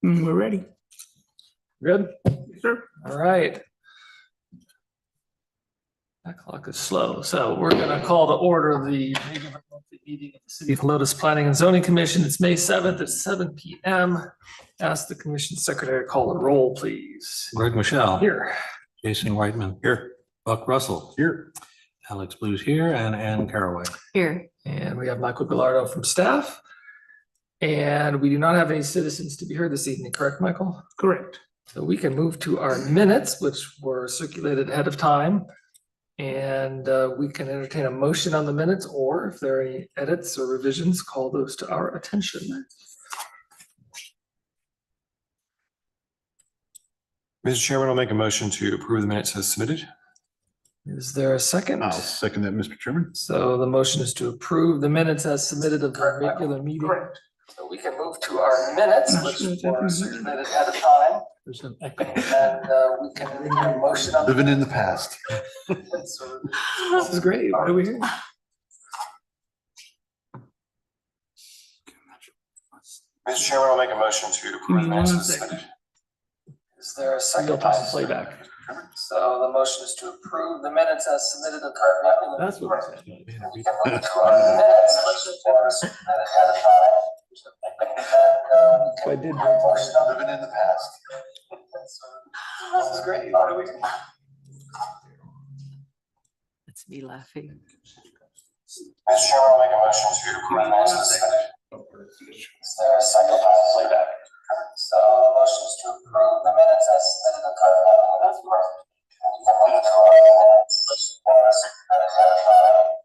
We're ready. Good? Yes, sir. All right. That clock is slow, so we're gonna call to order the regular monthly meeting of the City of Helotes Planning and Zoning Commission. It's May 7th at 7 p.m. Ask the commission secretary to call the roll, please. Greg Michelle. Here. Jason Whiteman. Here. Buck Russell. Here. Alex Blues here, and Ann Caraway. Here. And we have Michael Gallardo from staff. And we do not have any citizens to be heard this evening, correct, Michael? Correct. So we can move to our minutes, which were circulated ahead of time. And we can entertain a motion on the minutes, or if there are any edits or revisions, call those to our attention. Mr. Chairman, I'll make a motion to approve the minutes as submitted. Is there a second? I'll second that, Mr. Chairman. So the motion is to approve the minutes as submitted of the regular meeting. Correct. So we can move to our minutes, which were circulated ahead of time. There's an echo. And we can entertain a motion on. Living in the past. This is great. What do we hear? Mr. Chairman, I'll make a motion to approve the minutes as submitted. Is there a second time playback? So the motion is to approve the minutes as submitted of the regular. That's what I said. We can move to our minutes, which were circulated ahead of time. I did. Living in the past. This is great. What do we? That's me laughing. Mr. Chairman, I'll make a motion to approve the minutes as submitted. Is there a second time playback? So the motion is to approve the minutes as submitted of the regular. That's right. We can move to our minutes, which were circulated ahead of time.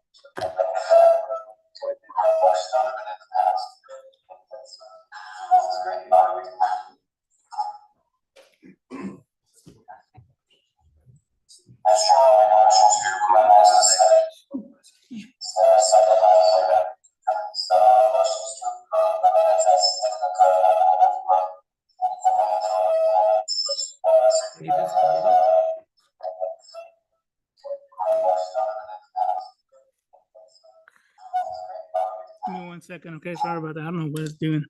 Motion on living in the past. This is great. What do we? Mr. Chairman, I'll make a motion to approve the minutes as submitted. Is there a second time playback? So the motion is to approve the minutes as submitted of the regular. That's right. We can move to our minutes, which were circulated ahead of time. Motion on living in the past. Give me 1 second. Okay, sorry about that. I don't know what it's doing.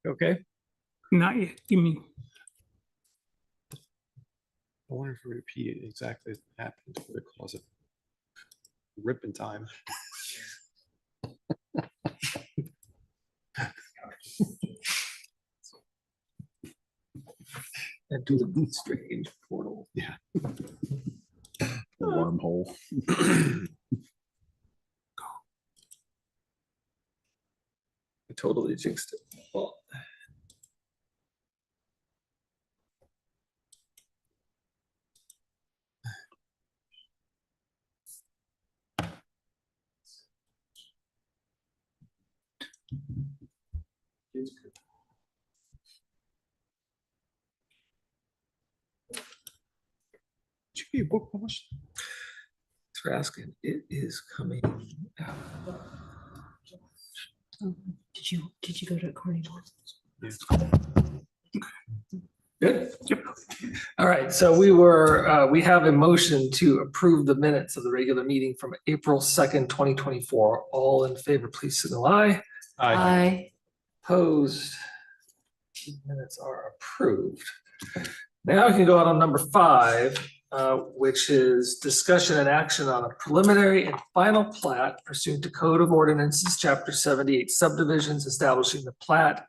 Okay. Not yet. Give me. I wonder if we repeat exactly what happened before they close it. Ripping time. And do the strange portal. Yeah. Wormhole. I totally jinxed it. Well, Should be a book published. thanks for asking. It is coming out. Did you go to Corning? Good. Yep. All right, so we have a motion to approve the minutes of the regular meeting from April 2nd, 2024. All in favor, please signal aye. Aye. Opposed? Minutes are approved. Now we can go out on number 5, which is discussion and action on a preliminary and final plat pursuant to Code of Ordinances, Chapter 78, subdivisions establishing the plat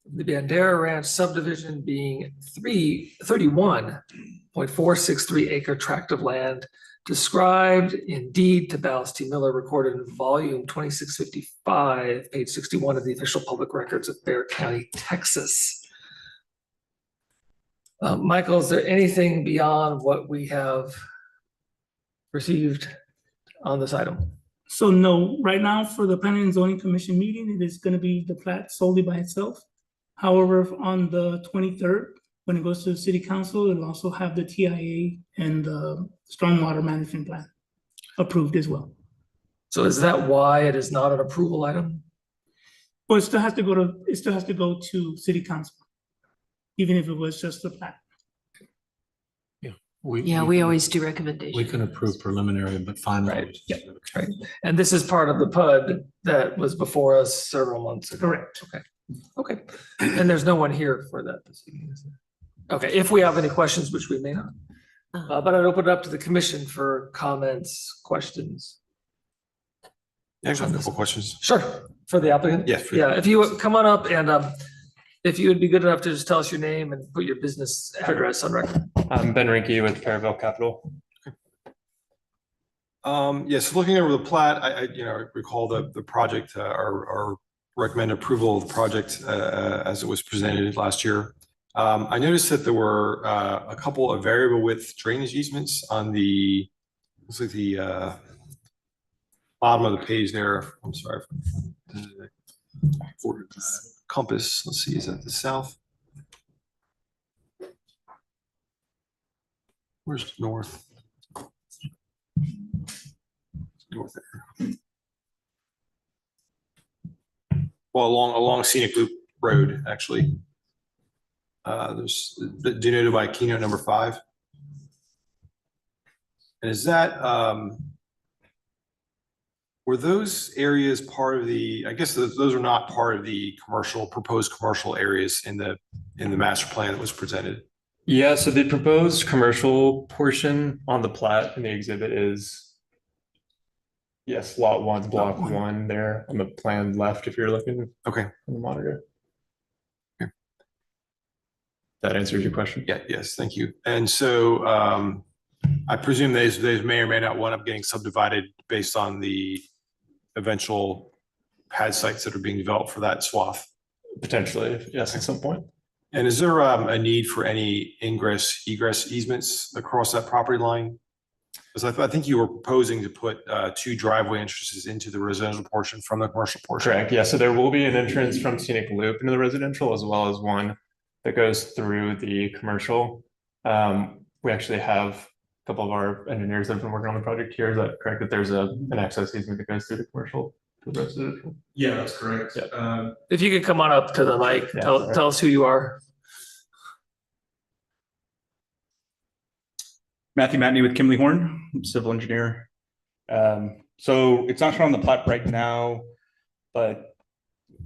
of the Bandera Ranch subdivision being 31.463 acre tract of land described in deed to Ballas T. Miller, recorded in volume 2655, page 61 of the official public records of Bear County, Texas. Michael, is there anything beyond what we have received on this item? So no, right now for the Planning and Zoning Commission meeting, it is gonna be the plat solely by itself. However, on the 23rd, when it goes to the city council, it'll also have the TIA and the stormwater management plan approved as well. So is that why it is not an approval item? But it still has to go to city council, even if it was just the plat. Yeah, we always do recommendations. We can approve preliminary, but final. Right, yep. Right. And this is part of the PUD that was before us several months ago. Correct. Okay. And there's no one here for that this evening, is there? Okay, if we have any questions, which we may not, but I'd open it up to the commission for comments, questions. I have a couple questions. Sure, for the applicant? Yes. Yeah, if you would come on up and if you would be good enough to just tell us your name and put your business address on record. I'm Ben Rinke with Paravel Capital. Yes, looking over the plat, I recall the project, or recommend approval of the project as it was presented last year. I noticed that there were a couple of variable width drainage easements on the, looks like the bottom of the page there. I'm sorry. For compass, let's see, is that the south? Where's north? North there. Well, along Scenic Loop Road, actually. There's denoted by keynote number 5. And is that, were those areas part of the, I guess those are not part of the proposed commercial areas in the master plan that was presented? Yeah, so the proposed commercial portion on the plat in the exhibit is, yes, lot 1, block 1 there on the plan left if you're looking Okay. on the monitor. Okay. That answers your question? Yeah, yes, thank you. And so I presume those may or may not wind up getting subdivided based on the eventual pad sites that are being developed for that swath. Potentially, yes, at some point. And is there a need for any ingress egress easements across that property line? Because I think you were proposing to put 2 driveway entrances into the residential portion from the commercial portion. Correct, yeah, so there will be an entrance from Scenic Loop into the residential as well as one that goes through the commercial. We actually have a couple of our engineers that have been working on the project here. Is that correct, that there's an access easement that goes through the commercial to the residential? Yeah, that's correct. Yeah. If you could come on up to the mic, Yeah, tell, right. tell us who you are. Matthew Matney with Kimley Horn, I'm civil engineer. So it's not shown on the plat right now, but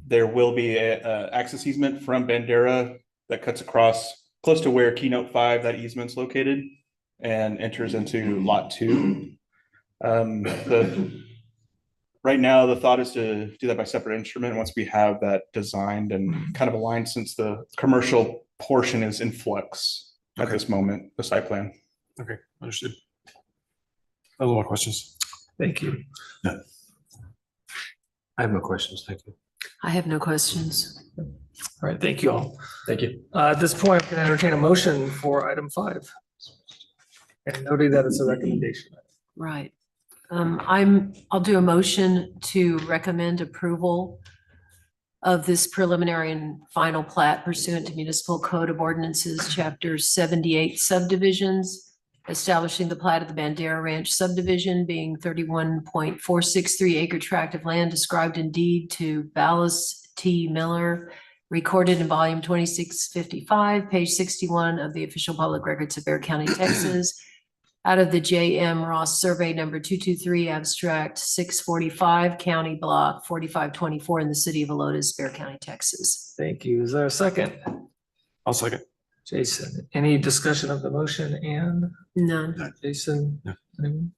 there will be a access easement from Bandera that cuts across close to where keynote 5, that easement's located, and enters into lot 2. Right now, the thought is to do that by separate instrument once we have that designed and kind of aligned, since the commercial portion is in flux at this moment, the site plan. Okay, understood. A little more questions. Thank you. I have no questions. Thank you. I have no questions. All right, thank you all. Thank you. At this point, I can entertain a motion for item 5. And noting that it's a recommendation. Right. I'll do a motion to recommend approval of this preliminary and final plat pursuant to Municipal Code of Ordinances, Chapter 78 subdivisions, establishing the plat of the Bandera Ranch subdivision being 31.463 acre tract of land described in deed to Ballas T. Miller, recorded in volume 2655, page 61 of the official public records of Bexar County, Texas, out of the J.M. Ross Survey number 223, abstract 645, county block 4524 in the city of Helotes, Bexar County, Texas. Thank you. Is there a second? I'll second. Jason, any discussion of the motion? And None. Jason? No. Anyone?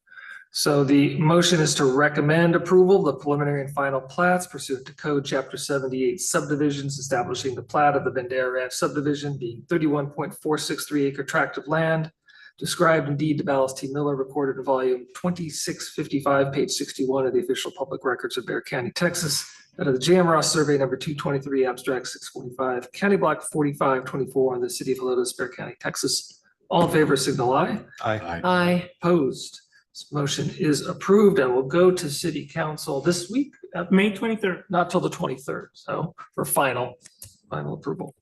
So the motion is to recommend approval of the preliminary and final plats pursuant to code chapter 78 subdivisions, establishing the plat of the Bandera Ranch subdivision being 31.463 acre tract of land described in deed to Ballas T. Miller, recorded in volume 2655, page 61 of the official public records of Bexar County, Texas, out of the J.M. Ross Survey number 223, abstract 645, county block 4524 in the city of Helotes, Bexar County, Texas. All in favor, signal aye. Aye. Aye. Opposed? This motion is approved and will go to city council this week, May 23rd. not till the 23rd, so for final approval.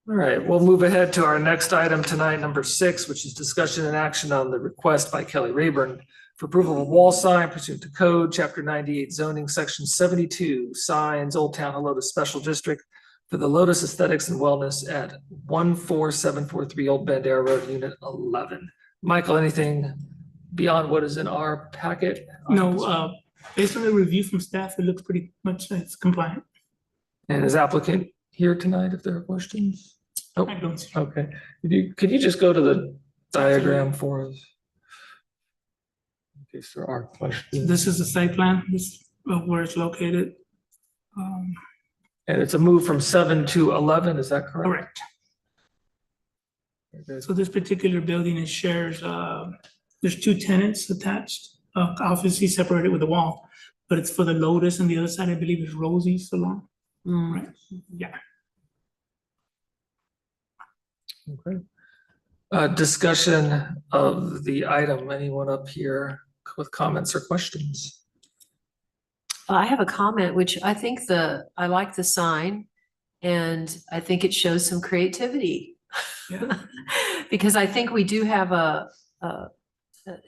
All right, we'll move ahead to our next item tonight, number 6, which is discussion and action on the request by Kelly Rayburn for approval of a wall sign pursuant to code, chapter 98 zoning, section 72, signs, Old Town Helotes Special District for the Lotus Aesthetics and Wellness at 14743 Old Bandera Road, Unit 11. Michael, anything beyond what is in our packet? No, based on the review from staff, it looks pretty much like it's compliant. And is applicant here tonight if there are questions? Oh, I don't see. okay. Could you just go to the diagram for us? In case there are questions. This is the site plan, this where it's located. And it's a move from 7 to 11, is that correct? Correct. Very So this particular building is shares, there's 2 tenants attached, obviously separated with a wall, but it's for the Lotus, and the other side, I believe, is Rosie's Salon. Mm. Right. Yeah. good. Okay. Discussion of the item. Anyone up here with comments or questions? I have a comment, which I think I like the sign, and I think it shows some creativity. Yeah. Because I think we do have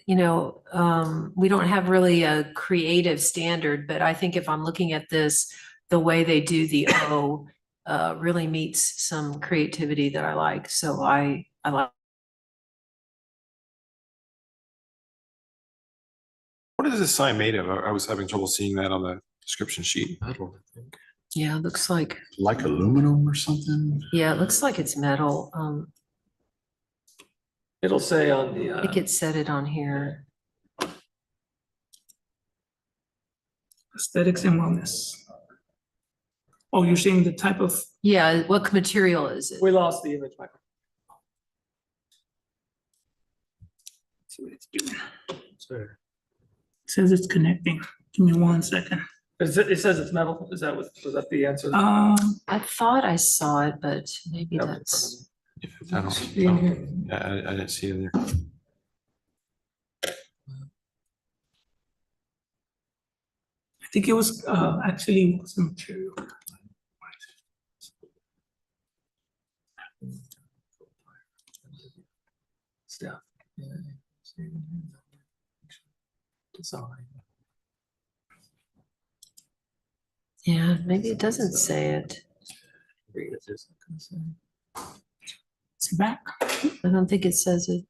we don't have really a creative standard, but I think if I'm looking at this, the way they do the O really meets some creativity that I like. So I like. What is this sign made of? I was having trouble seeing that on the description sheet. Metal, I think. Yeah, it looks like, Like aluminum or something? yeah, it looks like it's metal. It'll say on the, I think it said it on here. Aesthetics and wellness. Oh, you're saying the type of, Yeah, what material is it? we lost the image, Michael. let's see what it's doing. So, It says it's connecting. Give me 1 second. It says it's metal. Is that was that the answer? I thought I saw it, but maybe Yep. that's. I don't, See in here? yeah, I didn't see it in there. I think it was actually some material. Stuff. Yeah. Design. Yeah, maybe it doesn't say it. It's back. I don't think it says it.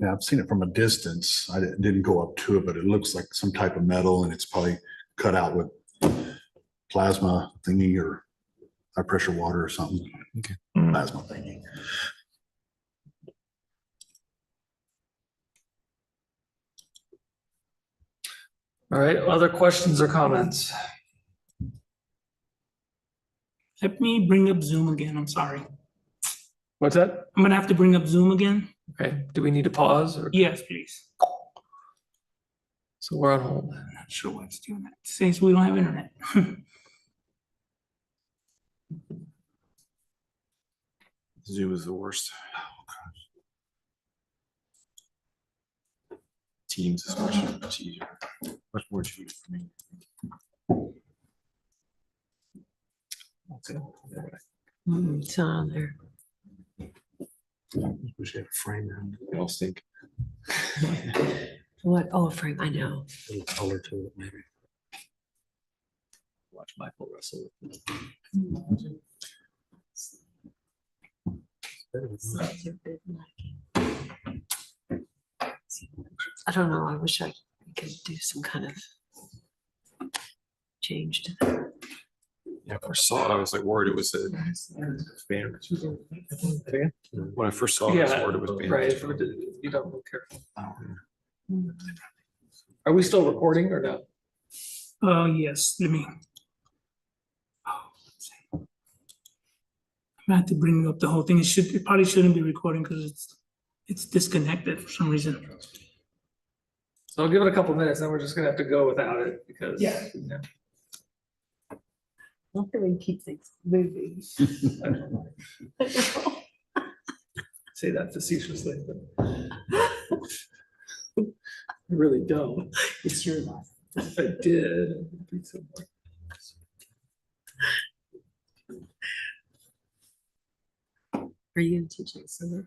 Yeah, I've seen it from a distance. I didn't go up to it, but it looks like some type of metal and it's probably cut out with plasma thingy or high pressure water or something. Okay. Plasma thingy. All right, other questions or comments? Let me bring up Zoom again. I'm sorry. What's that? I'm gonna have to bring up Zoom again. Okay, do we need to pause or? Yes, please. So we're on hold. I'm not sure why it's doing that. It says we don't have internet. Zoom is the worst. Teams is much easier, much more easier for me. Okay. It's not on there. We should have a frame and we all think. What? Oh, frame, I know. a little color to it, maybe. Watch Michael wrestle. I don't know. I wish I could do some kind of change to that. Yeah, I first saw it, I was like worried it was a fan. When I first saw it, I was worried it was banned. Right, if you don't look careful. Are we still recording or no? Yes, let me. Let's see. I'm gonna have to bring up the whole thing. It probably shouldn't be recording because it's disconnected for some reason. So I'll give it a couple minutes, then we're just gonna have to go without it because. Yeah. Not that we keep things moving. See, say that facetiously, but I really don't. It's your life. If I did. it'd be so much. Are you teaching summer?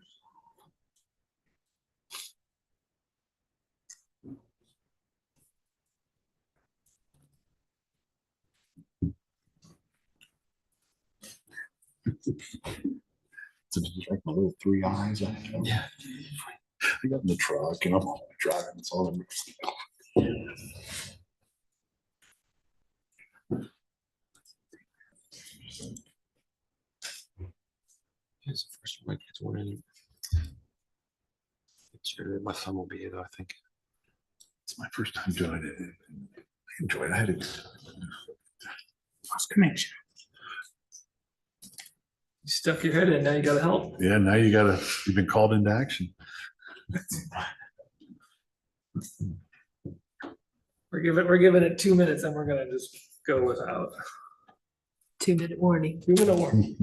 So just like my little three eyes. Yeah. I got in the truck and I'm driving. It's all I'm. It's the first one my kids were in. It's sure my son will be it, I think. It's my first time doing it. I enjoyed it. I had a good time. Lost connection. You stuck your head in, now you gotta help. Yeah, now you've been called into action. We're giving it 2 minutes and we're gonna just go without. 2-minute warning. 2-minute warning.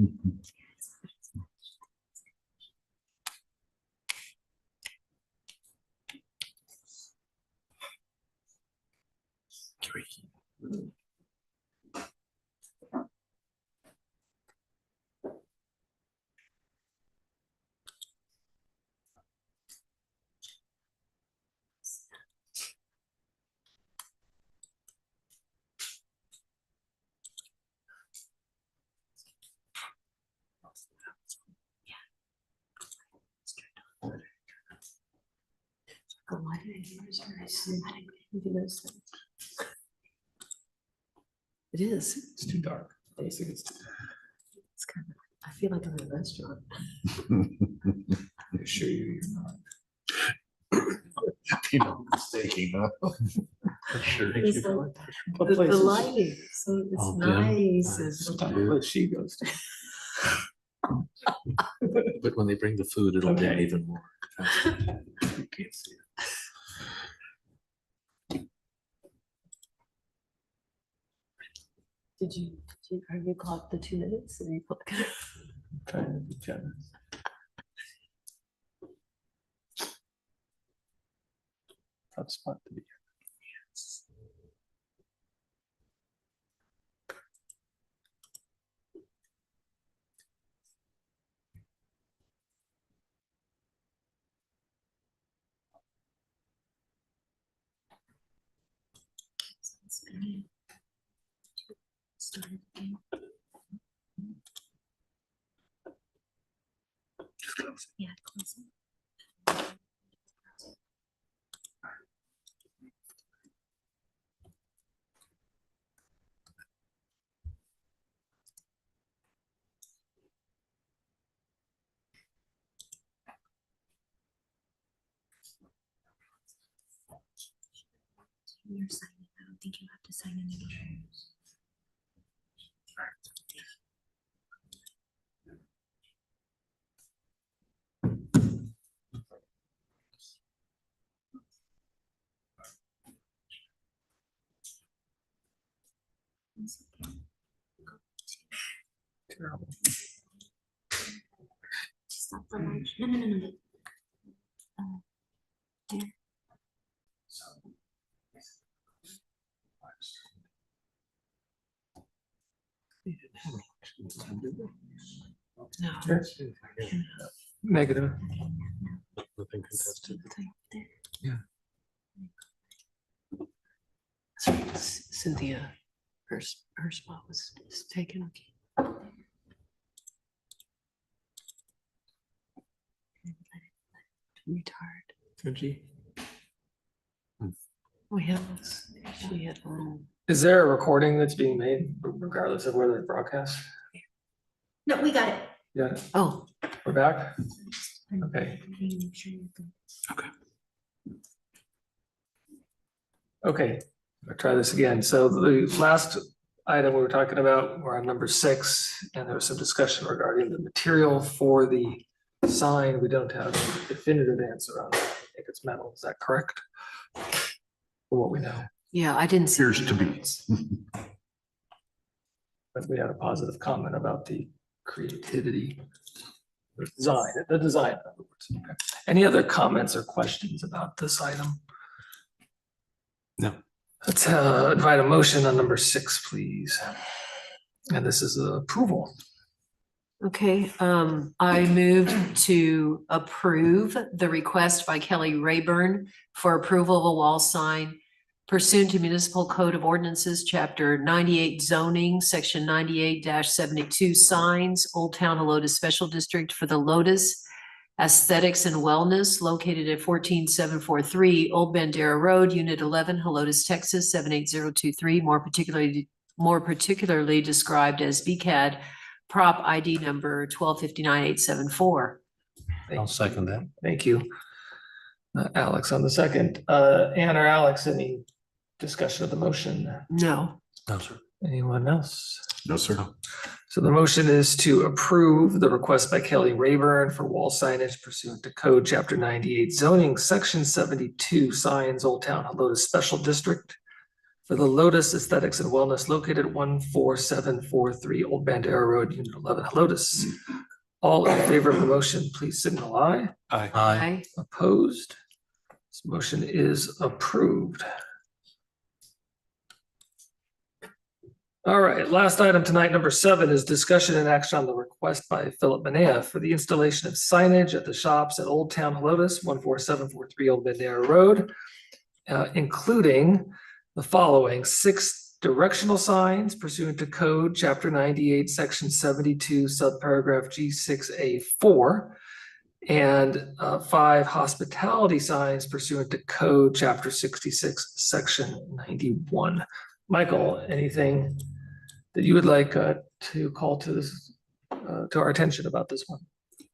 Oh, why did I use yours? I didn't notice that. It is. It's too dark. I was thinking it's It's kind of, I feel like I'm in a restaurant. I assure you, you're not. You know, mistaking, huh? Sure. It's like What the places- lighting, so it's Oh, dim. nice. What And type of place she goes to. But when they bring the food, it'll be Okay. even more. You can't see it. are you clocked the 2 minutes? Or you clocked- Trying to be generous. Tough spot to be. Yeah, close it. You're signing. I don't think you have to sign any. Terrible. Stop the light. No. Here. No. Negative. Nothing contested. Yeah. Cynthia, her spot was taken. Retired. G. We have, she had, Is there a recording that's being made regardless of whether it's broadcast? No, we got it. Yeah, oh, we're back. Okay. Okay, I'll try this again. So the last item we were talking about, we're on number 6, and there was some discussion regarding the material for the sign. We don't have a definitive answer on it. I think it's metal. Is that correct? For what we know, yeah, I didn't see. Appears to be. but we had a positive comment about the creativity. The design, in other words. Okay. Any other comments or questions about this item? No. Let's invite a motion on number 6, please. And this is approval. Okay, I move to approve the request by Kelly Rayburn for approval of a wall sign pursuant to Municipal Code of Ordinances, Chapter 98 zoning, Section 98-72 signs, Old Town Helotes Special District for the Lotus Aesthetics and Wellness located at 14743 Old Bandera Road, Unit 11, Helotes, Texas 78023, more particularly described as BCAD Prop ID number 1259874. I'll second that. Thank you. Alex on the second. Ann or Alex, any discussion of the motion? No. No, sir. Anyone else? No, sir. So the motion is to approve the request by Kelly Rayburn for wall signage pursuant to Code Chapter 98 zoning, Section 72 signs, Old Town Helotes Special District for the Lotus Aesthetics and Wellness located at 14743 Old Bandera Road, Unit 11, Helotes. All in favor of the motion, please signal aye. Aye. Aye. Opposed? This motion is approved. All right, last item tonight, number 7, is discussion and action on the request by Philip Manea for the installation of signage at the shops at Old Town Helotes, 14743 Old Bandera Road, including the following: 6 directional signs pursuant to Code Chapter 98, Section 72, subparagraph G6A4, and 5 hospitality signs pursuant to Code Chapter 66, Section 91. Michael, anything that you would like to call to this to our attention about this one?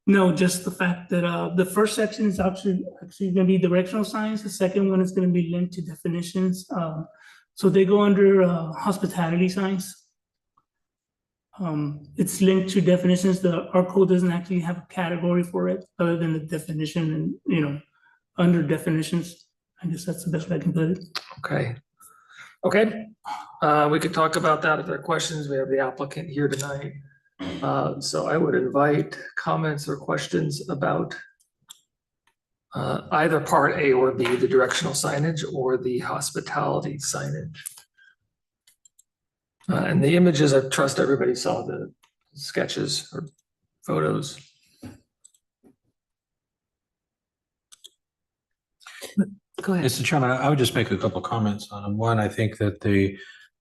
No, just the fact that the first section is actually gonna be directional signs. The second one is gonna be linked to definitions. So they go under hospitality signs. It's linked to definitions. Our code doesn't actually have a category for it other than the definition, and under definitions. I guess that's the best way I can put it. Okay. Okay, we could talk about that if there are questions. We have the applicant here tonight. So I would invite comments or questions about either part A or B, the directional signage or the hospitality signage. And the images, I trust everybody saw the sketches or photos. Go ahead. Mr. Chairman, I would just make a couple of comments on them. One, I think that the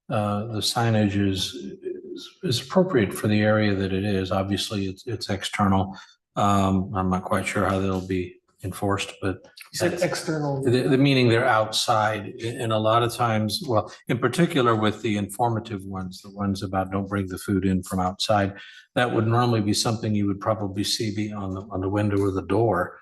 signage is appropriate for the area that it is. Obviously, it's external. I'm not quite sure how that'll be enforced, but You said external. the meaning they're outside, and a lot of times, well, in particular with the informative ones, the ones about don't bring the food in from outside, that would normally be something you would probably see be on the window or the door.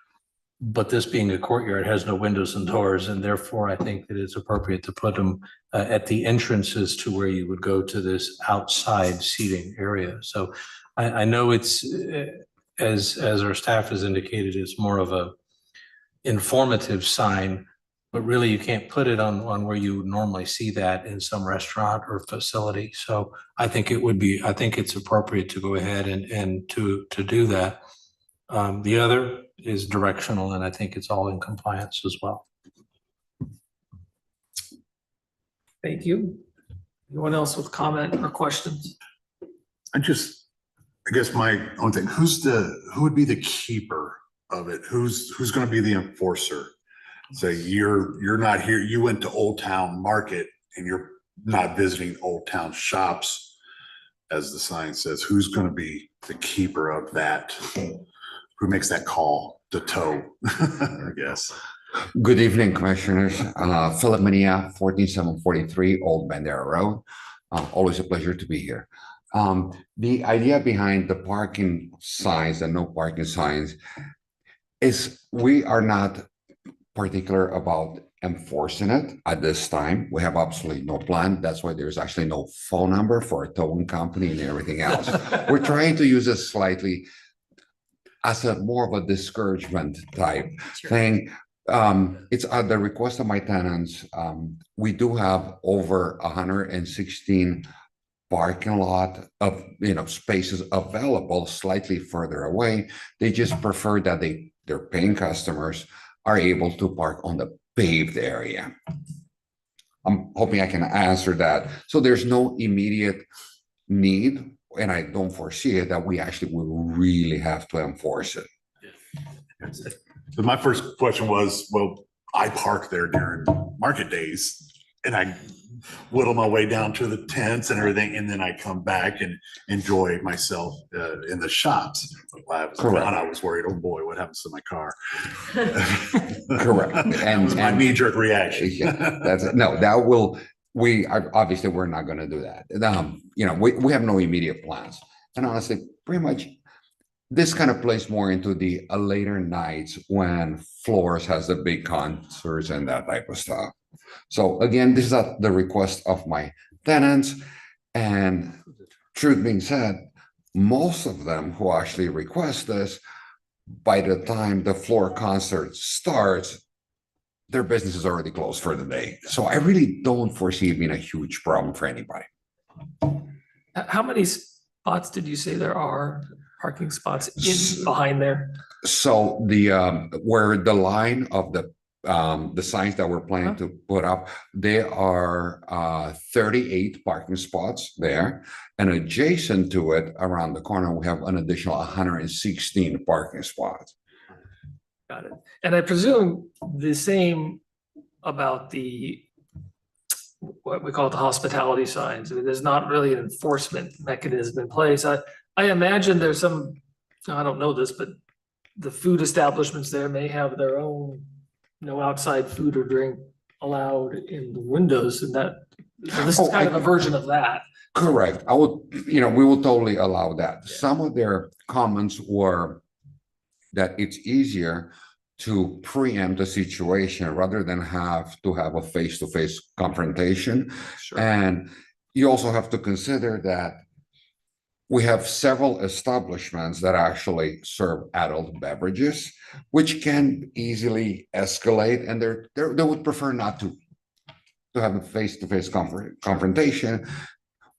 But this being a courtyard has no windows and doors, and therefore I think that it's appropriate to put them at the entrances to where you would go to this outside seating area. So I know it's, as our staff has indicated, it's more of a informative sign, but really you can't put it on where you would normally see that in some restaurant or facility. So I think it's appropriate to go ahead and to do that. The other is directional, and I think it's all in compliance as well. Thank you. Anyone else with comment or questions? I guess my own thing, who would be the keeper of it? Who's going to be the enforcer? Say you're not here, you went to Old Town Market and you're not visiting Old Town shops, as the sign says. Who's going to be the keeper of that? Who makes that call to tow, I guess? Good evening, Commissioners. Philip Manea, 14743 Old Bandera Road. Always a pleasure to be here. The idea behind the parking signs and no parking signs is we are not particular about enforcing it at this time. We have absolutely no plan. That's why there's actually no phone number for a towing company and everything else. We're trying to use it slightly as a more of a discouragement type thing. It's at the request of my tenants. We do have over 116 parking lot of, spaces available slightly further away. They just prefer that their paying customers are able to park on the paved area. I'm hoping I can answer that. So there's no immediate need, and I don't foresee it, that we actually will really have to enforce it. So my first question was, well, I park there during market days and I whittle my way down to the tents and everything, and then I come back and enjoy myself in the shops. While I was Correct. gone, I was worried, oh boy, what happens to my car? Correct. That was my knee-jerk reaction. Yeah, that's it. No, that will, obviously, we're not gonna do that. We have no immediate plans. And honestly, pretty much, this kind of plays more into the later nights when Flores has the big concerts and that type of stuff. So again, this is at the request of my tenants. And truth being said, most of them who actually request this, by the time the floor concert starts, their business is already closed for the day. So I really don't foresee it being a huge problem for anybody. How many spots did you say there are, parking spots behind there? So where the line of the signs that we're planning to put up, there are 38 parking spots there, and adjacent to it, around the corner, we have an additional 116 parking spots. Got it. And I presume the same about what we call the hospitality signs. I mean, there's not really an enforcement mechanism in place. I imagine there's some, I don't know this, but the food establishments there may have their own no outside food or drink allowed in the windows, and so this is kind of a version of that. Correct. We will totally allow that. Yeah. Some of their comments were that it's easier to preempt a situation rather than have to have a face-to-face confrontation. Sure. And you also have to consider that we have several establishments that actually serve adult beverages, which can easily escalate, and they would prefer not to have a face-to-face confrontation.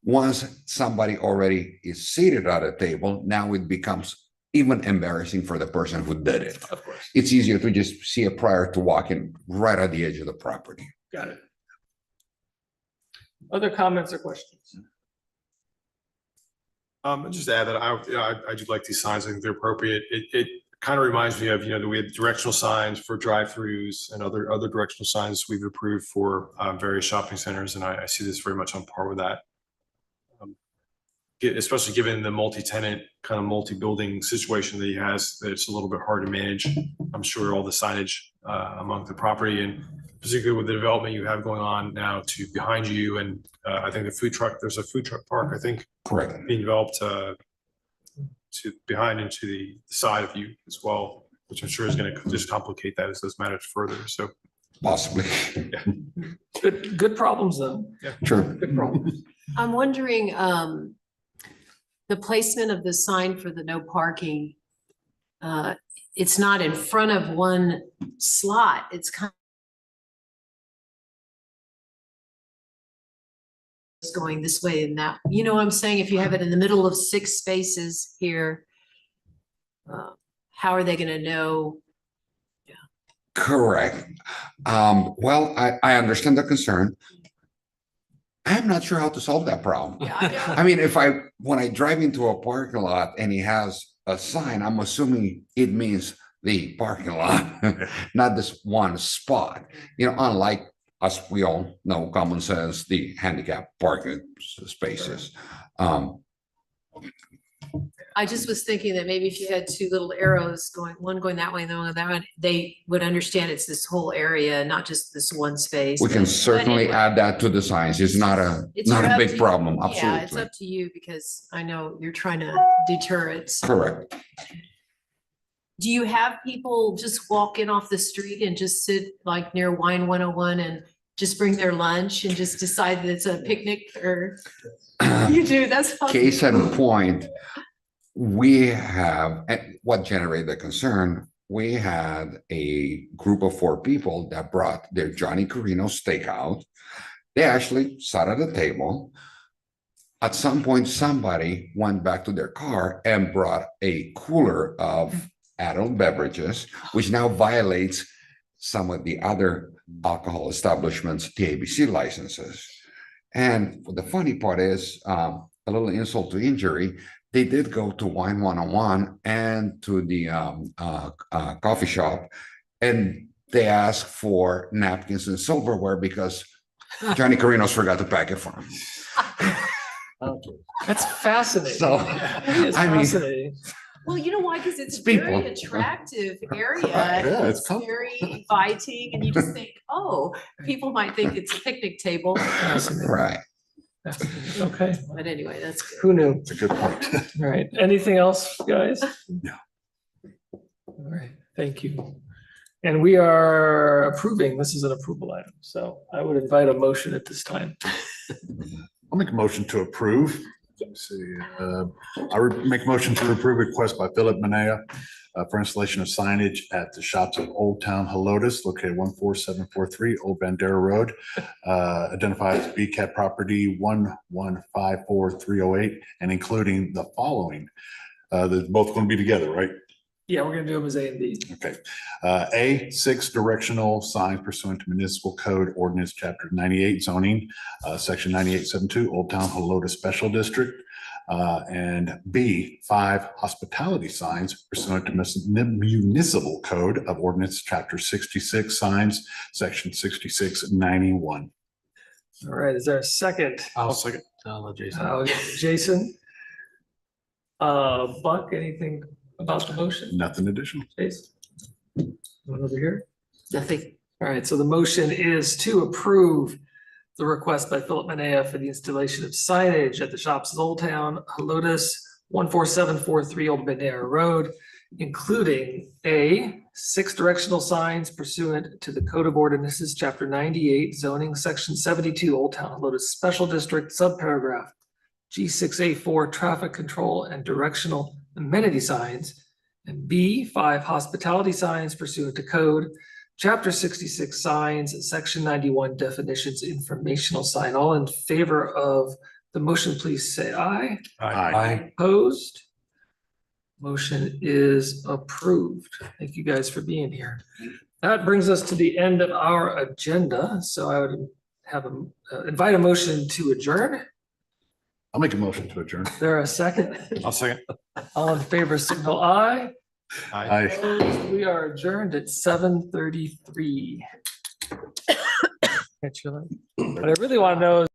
Once somebody already is seated at a table, now it becomes even embarrassing for the person who did it. Of course. It's easier to just see it prior to walking right at the edge of the property. Got it. Other comments or questions? Just to add that I do like these signs. I think they're appropriate. It kind of reminds me of, we have directional signs for drive-throughs and other directional signs we've approved for various shopping centers, and I see this very much on par with that. Especially given the multi-tenant kind of multi-building situation that he has, that it's a little bit hard to manage. I'm sure all the signage among the property, and particularly with the development you have going on now to behind you, and I think there's a food truck park, I think, correct, being developed to behind and to the side of you as well, which I'm sure is going to just complicate that as those matters further. So possibly. Yeah. Good problems though. Yeah. Sure. Good problems. I'm wondering, the placement of the sign for the no parking, it's not in front of one slot. It's kind of going this way and that. You know what I'm saying? If you have it in the middle of 6 spaces here, how are they going to know? Yeah. Correct. Well, I understand the concern. I'm not sure how to solve that problem. Yeah, I mean, when I drive into a parking lot and he has a sign, I'm assuming it means the parking lot, not this one spot. Unlike us, we all know common sense, the handicap parking spaces. I just was thinking that maybe if you had 2 little arrows one going that way and the one that way, they would understand it's this whole area, not just this one space. We can But certainly anyway, add that to the signs. It's not a up big to- problem. Yeah, it's Absolutely. up to you because I know you're trying to deter it. Correct. Do you have people just walk in off the street and just sit like near Wine 101 and just bring their lunch and just decide that it's a picnic, or you do? That's fun. Case in point, we have, what generated the concern, we had a group of 4 people that brought their Johnny Carino steakout. They actually sat at a table, At some point, somebody went back to their car and brought a cooler of adult beverages, which now violates some of the other alcohol establishments' TABC licenses. And the funny part is, a little insult to injury, they did go to Wine 101 and to the coffee shop, and they asked for napkins and silverware because Johnny Carino's forgot to pack it for them. That's fascinating. So, It's I mean, fascinating. Well, you know why? Because it's a People. very attractive area. Yeah, it's It's comfortable. very inviting, and you just think, oh, people might think it's a picnic table. Fascinating. Right. Fascinating. Okay, But anyway, that's good. who knew? It's a good point. All right, anything else, guys? No. All right, thank you. And we are approving, this is an approval item, so I would invite a motion at this time. I'll make a motion to approve. Let's see, make a motion to approve request by Philip Manea for installation of signage at the shops of Old Town Helotes located 14743 Old Bandera Road, identified as BCAT property 1154308, and including the following. They're both going to be together, right? Yeah, we're gonna do them as A and B. Okay. A, 6 directional signs pursuant to municipal code ordinance chapter 98 zoning, section 9872, Old Town Helotes Special District. And B, 5 hospitality signs pursuant to municipal code of ordinance chapter 66 signs, section 6691. All right, is there a second? I'll second. I'll let Jason. Jason? Buck, anything about the motion? Nothing additional. Jason? One over here? Nothing. All right, so the motion is to approve the request by Philip Manea for the installation of signage at the shops of Old Town Helotes, 14743 Old Bandera Road, including A, 6 directional signs pursuant to the Code of Ordinances, Chapter 98, zoning, Section 72, Old Town Helotes Special District, subparagraph G6A4, traffic control and directional amenity signs, and B, 5 hospitality signs pursuant to code, chapter 66 signs, section 91 definitions, informational sign. All in favor of the motion, please say aye. Aye. Opposed? Motion is approved. Thank you guys for being here. That brings us to the end of our agenda. So I would have invite a motion to adjourn. I'll make a motion to adjourn. Is there a second? I'll second. All in favor, signal aye. Aye. Opposed? We are adjourned at 7:33. But I really want to know